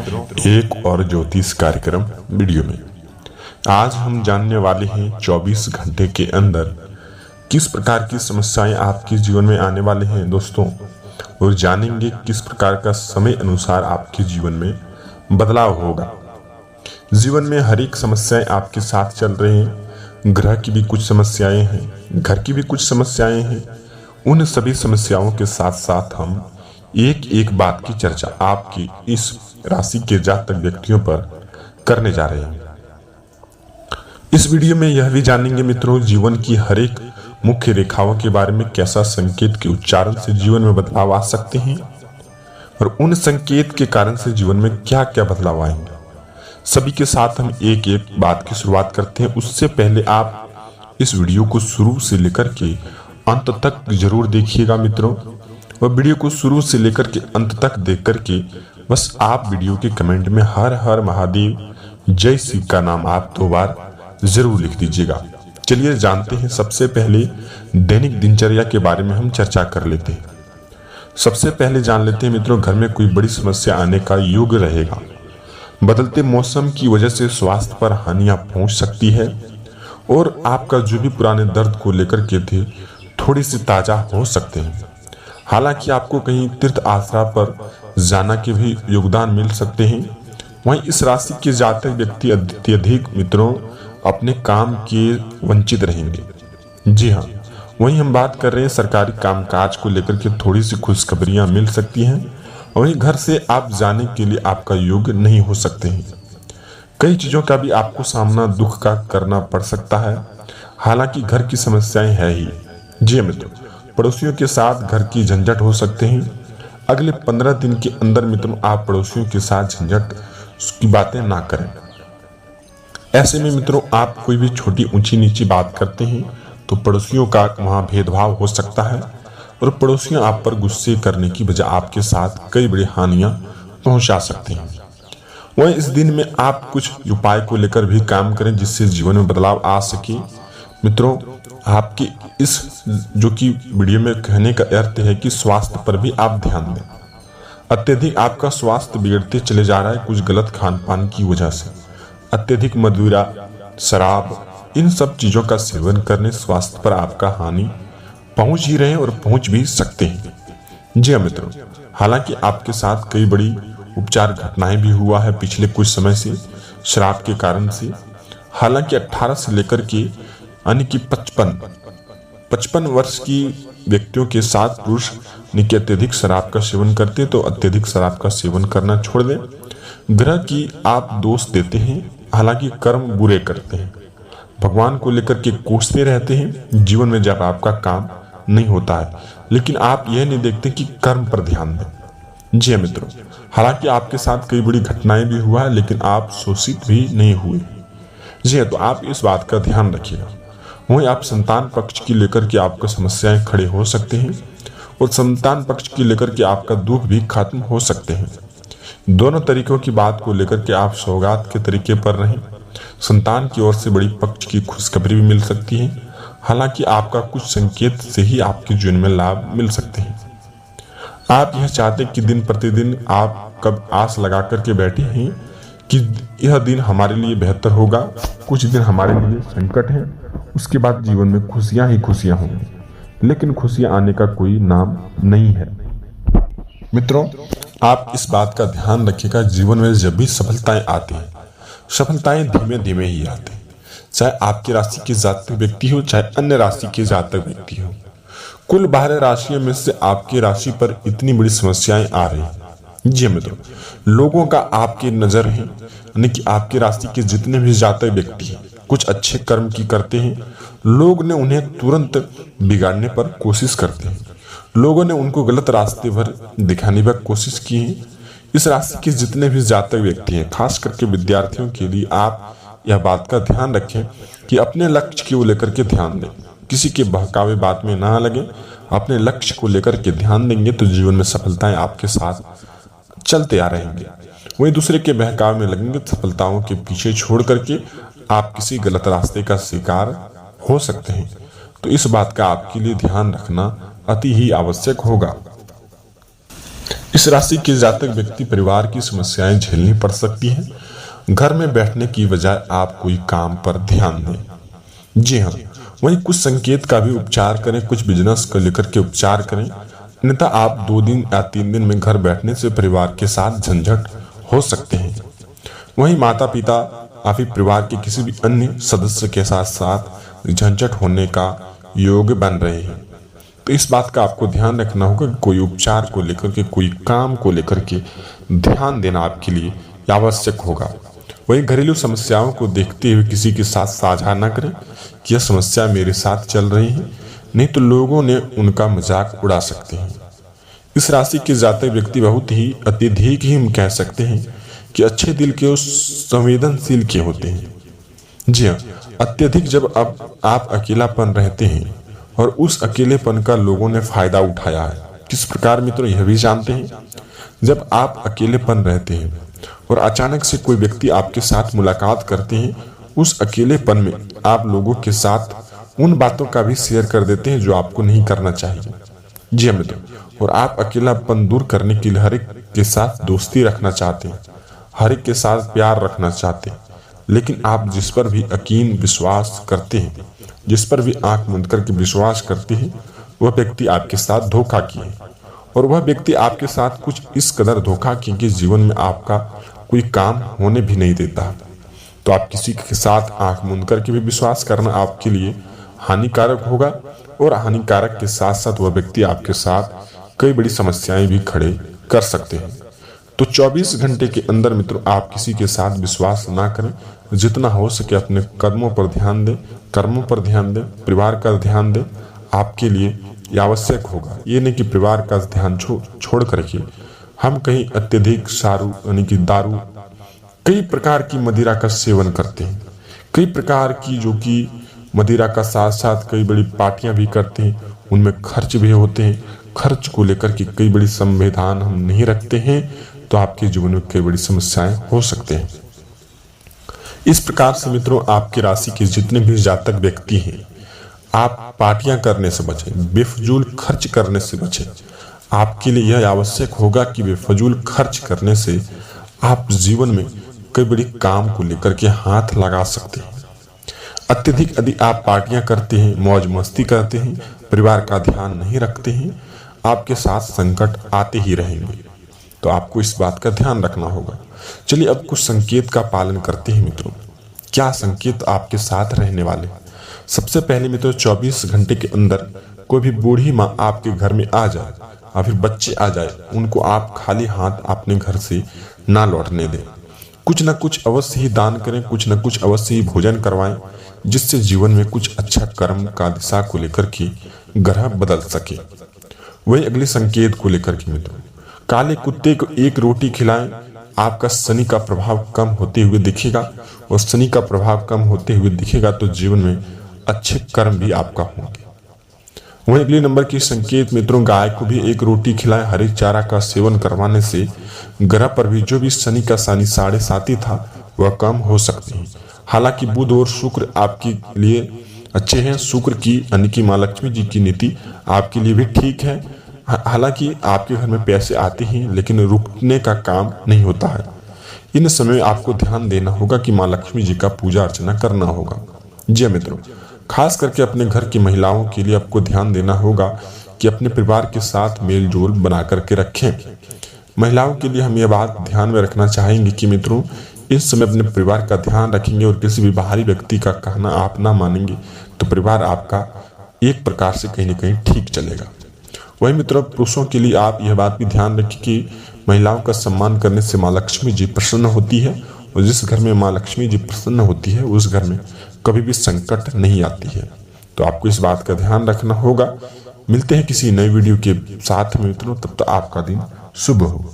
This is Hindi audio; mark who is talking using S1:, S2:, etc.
S1: एक और ज्योतिष कार्यक्रम वीडियो में आज हम जानने वाले हैं 24 घंटे के अंदर किस प्रकार की समस्याएं आपके जीवन में आने वाले हैं दोस्तों, और जानेंगे किस प्रकार का समय अनुसार आपके जीवन में बदलाव होगा। जीवन में हर एक समस्याएं आपके साथ चल रहे हैं, ग्रह की भी कुछ समस्याएं हैं, घर की भी कुछ समस्याएं हैं। उन सभी समस्याओं के साथ साथ हम एक एक बात की चर्चा आपकी इस राशि के जातक व्यक्तियों पर करने जा रहे हैं। इस वीडियो में यह भी जानेंगे मित्रों, जीवन की हर एक मुख्य रेखाओं के बारे में, कैसा संकेत के उच्चारण से जीवन में बदलाव आ सकते हैं और उन संकेत के कारण से जीवन में क्या क्या बदलाव आएंगे। सभी के साथ हम एक एक बात की शुरुआत करते हैं। उससे पहले आप इस वीडियो को शुरू से लेकर के अंत तक जरूर देखिएगा मित्रों, और वीडियो को शुरू से लेकर के अंत तक देख करके बस आप वीडियो के कमेंट में हर हर महादेव जय शिव का नाम आप 2 बार जरूर लिख दीजिएगा। चलिए जानते हैं, सबसे पहले दैनिक दिनचर्या के बारे में हम चर्चा कर लेते हैं। सबसे पहले जान लेते हैं मित्रों, घर में कोई बड़ी समस्या आने का योग रहेगा। बदलते मौसम की वजह से स्वास्थ्य पर हानियां पहुंच सकती है और आपका जो भी पुराने दर्द को लेकर के थे थोड़ी सी ताजा हो सकते हैं। हालांकि आपको कहीं तीर्थ आश्रम पर जाना के भी योगदान मिल सकते हैं। वहीं इस राशि के जातक व्यक्ति अत्यधिक मित्रों अपने काम के वंचित रहेंगे। जी हाँ, वहीं हम बात कर रहे हैं सरकारी कामकाज को लेकर के थोड़ी सी खुशखबरियां मिल सकती हैं। वहीं घर से आप जाने के लिए आपका योग नहीं हो सकते हैं। कई चीजों का भी आपको सामना दुख का करना पड़ सकता है। हालांकि घर की समस्याएं है ही। जी मित्रों, पड़ोसियों के साथ घर की झंझट हो सकते हैं। अगले 15 दिन के अंदर मित्रों आप पड़ोसियों के साथ झंझट की बातें ना करें। ऐसे में मित्रों आप कोई भी छोटी ऊंची नीची बात करते हैं तो पड़ोसियों का वहां भेदभाव हो सकता है और पड़ोसियों आप पर गुस्से करने की बजाय आपके साथ कई बड़ी हानियां पहुंचा सकते हैं। वहीं इस दिन में आप कुछ उपाय को लेकर भी काम करें जिससे जीवन में बदलाव आ सके। मित्रों आपकी इस जो कि वीडियो में कहने का अर्थ है कि स्वास्थ्य पर भी आप ध्यान दें। अत्यधिक आपका स्वास्थ्य बिगड़ते चले जा रहा है कुछ गलत खान पान की वजह से। अत्यधिक मदिरा, शराब, इन सब चीजों का सेवन करने स्वास्थ्य पर आपका हानि पहुंच ही रहे और पहुंच भी सकते हैं। जी हाँ मित्रों, हालांकि आपके साथ कई बड़ी उपचार घटनाएं भी हुआ है पिछले कुछ समय से शराब के कारण से। हालांकि 18 से लेकर के यानी कि 55 वर्ष की व्यक्तियों के साथ पुरुष निके अत्यधिक शराब का सेवन करते हैं तो अत्यधिक शराब का सेवन करना छोड़ दें। ग्रह की आप दोष देते हैं, हालांकि कर्म बुरे करते हैं। भगवान को लेकर के कोसते रहते हैं जीवन में जब आपका काम नहीं होता है, लेकिन आप यह नहीं देखते कि कर्म पर ध्यान दें। जी मित्रों, हालांकि आपके साथ कई बड़ी घटनाएं भी हुआ है लेकिन आप शोषित भी नहीं हुए। जी तो आप इस बात का ध्यान रखिएगा। वहीं आप संतान पक्ष की लेकर के आपका समस्याएं खड़े हो सकते हैं और संतान पक्ष की लेकर के आपका दुख भी खत्म हो सकते हैं। दोनों तरीकों की बात को लेकर के आप सौगात के तरीके पर रहें। संतान की ओर से बड़ी पक्ष की खुशखबरी भी मिल सकती है। हालांकि आपका कुछ संकेत से ही आपके जीवन में लाभ मिल सकते हैं। आप यह चाहते कि दिन प्रतिदिन आप कब आस लगा करके बैठे हैं कि यह दिन हमारे लिए बेहतर होगा, कुछ दिन हमारे लिए संकट है, उसके बाद जीवन में खुशियां ही खुशियां होंगी, लेकिन खुशियां आने का कोई नाम नहीं है। मित्रों आप इस बात का ध्यान रखिएगा, जीवन में जब भी सफलताएं आती हैं, सफलताएं धीमे धीमे ही आती हैं। चाहे आपकी राशि के जातक व्यक्ति हो चाहे अन्य राशि के जातक व्यक्ति हो, कुल 12 राशियों में से आपकी राशि पर इतनी बड़ी समस्याएं आ रही हैं। जी मित्रों, लोगों का आपकी नजर है, यानी कि आपकी राशि के जितने भी जातक व्यक्ति हैं कुछ अच्छे कर्म की करते हैं, लोग ने उन्हें तुरंत बिगाड़ने पर कोशिश करते हैं। लोगों ने उनको गलत रास्ते पर दिखाने पर कोशिश की है। इस राशि के जितने भी जातक व्यक्ति हैं, खास करके विद्यार्थियों के लिए आप यह बात का ध्यान रखें कि अपने लक्ष्य को लेकर के ध्यान दें, किसी के बहकावे बात में ना लगे। अपने लक्ष्य को लेकर के ध्यान देंगे तो जीवन में सफलताएं आपके साथ चलते आ रहेंगे। वहीं दूसरे के बहकावे में लगेंगे, सफलताओं के पीछे छोड़ करके आप किसी गलत रास्ते का शिकार हो सकते हैं। तो इस बात का आपके लिए ध्यान रखना अति ही आवश्यक होगा। इस राशि के जातक व्यक्ति परिवार की समस्याएं झेलनी पड़ सकती हैं। घर में बैठने की बजाय आप कोई काम पर ध्यान दें। जी हाँ, वहीं कुछ संकेत का भी उपचार करें, कुछ बिजनेस को लेकर के उपचार करें, अन्यथा आप 2 दिन या 3 दिन में घर बैठने से परिवार के साथ झंझट हो सकते हैं। वहीं माता पिता या फिर परिवार के किसी भी अन्य सदस्य के साथ साथ झंझट होने का योग बन रहे हैं। तो इस बात का आपको ध्यान रखना होगा कि कोई उपचार को लेकर के, कोई काम को लेकर के ध्यान देना आपके लिए आवश्यक होगा। वहीं घरेलू समस्याओं को देखते हुए किसी के साथ साझा न करें कि यह समस्या मेरे साथ चल रही है, नहीं तो लोगों ने उनका मजाक उड़ा सकते हैं। इस राशि के जातक व्यक्ति बहुत ही अत्यधिक ही हम कह सकते हैं कि अच्छे दिल के और संवेदनशील के होते हैं। जी हाँ, अत्यधिक जब अब आप अकेलापन रहते हैं और उस अकेलेपन का लोगों ने फायदा उठाया है। किस प्रकार मित्रों यह भी जानते हैं, जब आप अकेलेपन रहते हैं और अचानक से कोई व्यक्ति आपके साथ मुलाकात करते हैं, उस अकेलेपन में आप लोगों के साथ उन बातों का भी शेयर कर देते हैं जो आपको नहीं करना चाहिए। जी हाँ मित्रों, और आप अकेलापन दूर करने के लिए हर एक के साथ दोस्ती रखना चाहते हैं, हर एक के साथ प्यार रखना चाहते हैं, लेकिन आप जिस पर भी यकीन विश्वास करते हैं, जिस पर भी आंख मूंद करके विश्वास करते हैं, वह व्यक्ति आपके साथ धोखा किए और वह व्यक्ति आपके साथ कुछ इस कदर धोखा किए कि जीवन में आपका कोई काम होने भी नहीं देता। तो आप किसी के साथ आंख मूंद करके भी विश्वास करना आपके लिए हानिकारक होगा और हानिकारक के साथ साथ वह व्यक्ति आपके साथ कई बड़ी समस्याएं भी खड़े कर सकते हैं। तो 24 घंटे के अंदर मित्रों आप किसी के साथ विश्वास ना करें। जितना हो सके अपने कदमों पर ध्यान दें, कर्मों पर ध्यान दें, परिवार का ध्यान दें, आपके लिए ये आवश्यक होगा। ये नहीं कि परिवार का ध्यान छोड़ करके हम कहीं अत्यधिक सारू यानी कि दारू, कई प्रकार की मदिरा का सेवन करते हैं, कई प्रकार की जो कि मदिरा का साथ साथ कई बड़ी पार्टियां भी करते हैं, उनमें खर्च भी होते हैं। खर्च को लेकर के कई बड़ी संविधान हम नहीं रखते हैं, तो आपके जीवन में कई बड़ी समस्याएं हो सकते हैं। इस प्रकार से मित्रों आपकी राशि के जितने भी जातक व्यक्ति हैं, आप पार्टियां करने से बचें, बेफजूल खर्च करने से बचें। आपके लिए यह आवश्यक होगा कि बेफजूल खर्च करने से आप जीवन में कई बड़ी काम को लेकर के हाथ लगा सकते हैं। अत्यधिक यदि आप पार्टियां करते हैं, मौज मस्ती करते हैं, परिवार का ध्यान नहीं रखते हैं, आपके साथ संकट आते ही रहेंगे। तो आपको इस बात का ध्यान रखना होगा। चलिए अब कुछ संकेत का पालन करते हैं मित्रों। क्या संकेत आपके साथ रहने वाले? सबसे पहले मित्रों 24 घंटे के अंदर कोई भी बूढ़ी माँ आपके घर में आ जाए या फिर बच्चे आ जाए, उनको आप खाली हाथ अपने घर से ना लौटने दें। कुछ न कुछ अवश्य ही दान करें, कुछ न कुछ अवश्य ही भोजन करवाएं, जिससे जीवन में कुछ अच्छा कर्म का दिशा को लेकर के ग्रह बदल सके। वही अगले संकेत को लेकर के मित्रों, काले कुत्ते को एक रोटी खिलाएं, आपका शनि का प्रभाव कम होते हुए दिखेगा और शनि का प्रभाव कम होते हुए दिखेगा तो जीवन में अच्छे कर्म भी आपका होंगे। वहीं अगले नंबर की संकेत मित्रों, गाय को भी एक रोटी खिलाएं। हरे चारा का सेवन करवाने से ग्रह पर भी जो भी शनि का सानी 7.5 था वह कम हो सकते हैं। हालांकि बुध और शुक्र आपके लिए अच्छे हैं। शुक्र की यानी कि माँ लक्ष्मी जी की नीति आपके लिए भी ठीक है। हालांकि आपके घर में पैसे आते हैं लेकिन रुकने का काम नहीं होता है। इन समय आपको ध्यान देना होगा कि माँ लक्ष्मी जी का पूजा अर्चना करना होगा। जी मित्रों, खास करके अपने घर की महिलाओं के लिए आपको ध्यान देना होगा कि अपने परिवार के साथ मेल जोल बना करके रखें। महिलाओं के लिए हम यह बात ध्यान में रखना चाहेंगे कि मित्रों इस समय अपने परिवार का ध्यान रखेंगे और किसी भी बाहरी व्यक्ति का कहना आप ना मानेंगे तो परिवार आपका एक प्रकार से कहीं न कहीं ठीक चलेगा। वही मित्रों पुरुषों के लिए आप यह बात भी ध्यान रखें कि महिलाओं का सम्मान करने से माँ लक्ष्मी जी प्रसन्न होती है और जिस घर में माँ लक्ष्मी जी प्रसन्न होती है उस घर में कभी भी संकट नहीं आती है। तो आपको इस बात का ध्यान रखना होगा। मिलते हैं किसी नई वीडियो के साथ में मित्रों, तब तक आपका दिन शुभ हो।